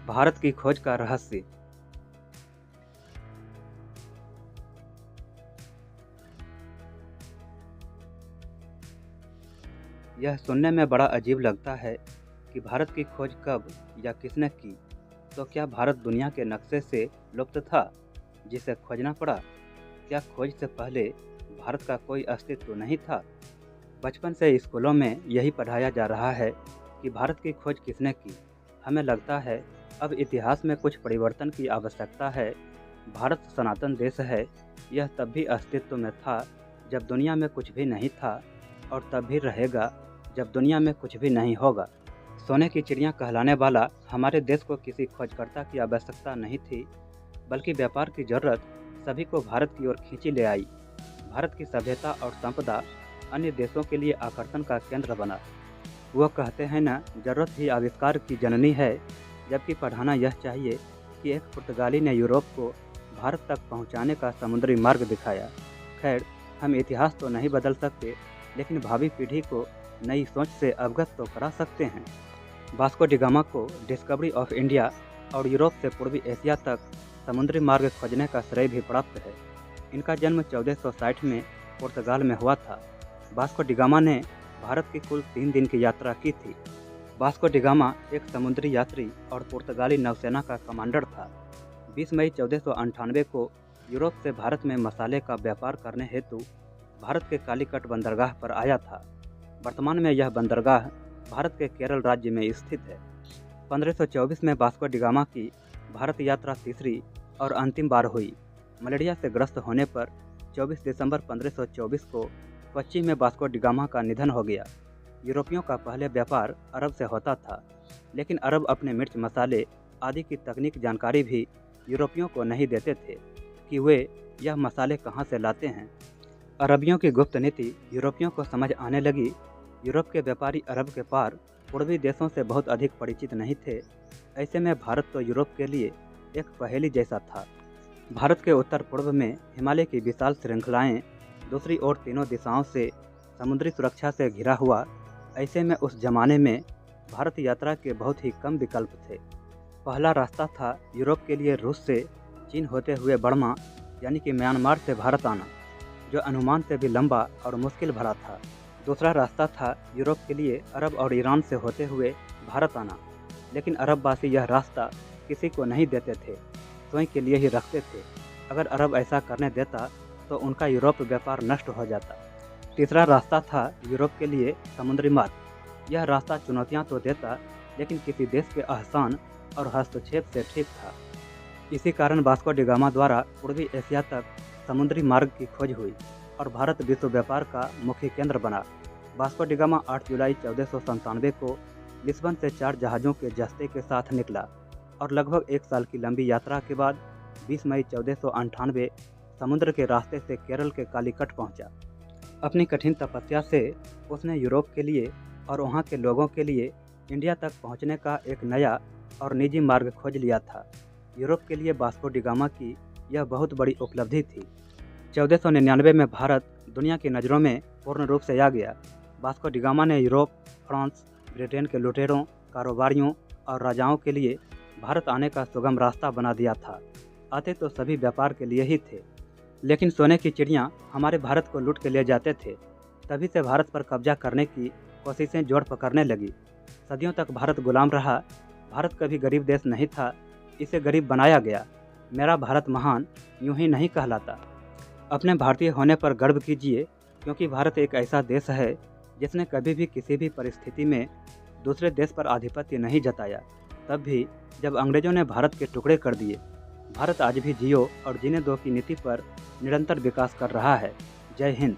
भारत की खोज का रहस्य। यह सुनने में बड़ा अजीब लगता है कि भारत की खोज कब या किसने की। तो क्या भारत दुनिया के नक्शे से लुप्त था, जिसे खोजना पड़ा? क्या खोज से पहले भारत का कोई अस्तित्व नहीं था? बचपन से स्कूलों में यही पढ़ाया जा रहा है कि भारत की खोज किसने की। हमें लगता है अब इतिहास में कुछ परिवर्तन की आवश्यकता है। भारत सनातन देश है। यह तब भी अस्तित्व में था जब दुनिया में कुछ भी नहीं था, और तब भी रहेगा जब दुनिया में कुछ भी नहीं होगा। सोने की चिड़िया कहलाने वाला हमारे देश को किसी खोजकर्ता की आवश्यकता नहीं थी, बल्कि व्यापार की जरूरत सभी को भारत की ओर खींची ले आई। भारत की सभ्यता और संपदा अन्य देशों के लिए आकर्षण का केंद्र बना। वो कहते हैं ना, जरूरत ही आविष्कार की जननी है। जबकि पढ़ाना यह चाहिए कि एक पुर्तगाली ने यूरोप को भारत तक पहुंचाने का समुद्री मार्ग दिखाया। खैर, हम इतिहास तो नहीं बदल सकते, लेकिन भावी पीढ़ी को नई सोच से अवगत तो करा सकते हैं। वास्को डी गामा को डिस्कवरी ऑफ इंडिया और यूरोप से पूर्वी एशिया तक समुद्री मार्ग खोजने का श्रेय भी प्राप्त है। इनका जन्म 1460 में पुर्तगाल में हुआ था। वास्को डी गामा ने भारत की कुल 3 दिन की यात्रा की थी। वास्को डी गामा एक समुद्री यात्री और पुर्तगाली नौसेना का कमांडर था। 20 मई 1498 को यूरोप से भारत में मसाले का व्यापार करने हेतु भारत के कालीकट बंदरगाह पर आया था। वर्तमान में यह बंदरगाह भारत के केरल राज्य में स्थित है। 1524 में वास्को डी गामा की भारत यात्रा तीसरी और अंतिम बार हुई। मलेरिया से ग्रस्त होने पर 24 दिसंबर 1524 को कोच्चि में वास्को डी गामा का निधन हो गया। यूरोपियों का पहले व्यापार अरब से होता था, लेकिन अरब अपने मिर्च मसाले आदि की तकनीक जानकारी भी यूरोपियों को नहीं देते थे कि वे यह मसाले कहाँ से लाते हैं। अरबियों की गुप्त नीति यूरोपियों को समझ आने लगी। यूरोप के व्यापारी अरब के पार पूर्वी देशों से बहुत अधिक परिचित नहीं थे। ऐसे में भारत तो यूरोप के लिए एक पहेली जैसा था। भारत के उत्तर पूर्व में हिमालय की विशाल श्रृंखलाएं, दूसरी ओर तीनों दिशाओं से समुद्री सुरक्षा से घिरा हुआ। ऐसे में उस जमाने में भारत यात्रा के बहुत ही कम विकल्प थे। पहला रास्ता था यूरोप के लिए रूस से चीन होते हुए बर्मा यानी कि म्यांमार से भारत आना, जो अनुमान से भी लंबा और मुश्किल भरा था। दूसरा रास्ता था यूरोप के लिए अरब और ईरान से होते हुए भारत आना, लेकिन अरबवासी यह रास्ता किसी को नहीं देते थे, स्वयं के लिए ही रखते थे। अगर अरब ऐसा करने देता तो उनका यूरोप व्यापार नष्ट हो जाता। तीसरा रास्ता था यूरोप के लिए समुद्री मार्ग। यह रास्ता चुनौतियां तो देता, लेकिन किसी देश के एहसान और हस्तक्षेप से ठीक था। इसी कारण वास्को डी गामा द्वारा पूर्वी एशिया तक समुद्री मार्ग की खोज हुई और भारत विश्व व्यापार का मुख्य केंद्र बना। वास्को डी गामा 8 जुलाई 1497 को लिस्बन से 4 जहाज़ों के जस्ते के साथ निकला और लगभग 1 साल की लंबी यात्रा के बाद 20 मई 1498 समुद्र के रास्ते से केरल के कालीकट पहुंचा। अपनी कठिन तपस्या से उसने यूरोप के लिए और वहां के लोगों के लिए इंडिया तक पहुंचने का एक नया और निजी मार्ग खोज लिया था। यूरोप के लिए वास्को डी गामा की यह बहुत बड़ी उपलब्धि थी। 1499 में भारत दुनिया की नज़रों में पूर्ण रूप से आ गया। वास्को डी गामा ने यूरोप, फ्रांस, ब्रिटेन के लुटेरों, कारोबारियों और राजाओं के लिए भारत आने का सुगम रास्ता बना दिया था। आते तो सभी व्यापार के लिए ही थे, लेकिन सोने की चिड़िया हमारे भारत को लूट के ले जाते थे। तभी से भारत पर कब्जा करने की कोशिशें जोर पकड़ने लगी। सदियों तक भारत गुलाम रहा। भारत कभी गरीब देश नहीं था, इसे गरीब बनाया गया। मेरा भारत महान यूं ही नहीं कहलाता। अपने भारतीय होने पर गर्व कीजिए, क्योंकि भारत एक ऐसा देश है जिसने कभी भी किसी भी परिस्थिति में दूसरे देश पर आधिपत्य नहीं जताया। तब भी जब अंग्रेजों ने भारत के टुकड़े कर दिए। भारत आज भी जियो और जीने दो की नीति पर निरंतर विकास कर रहा है। जय हिंद।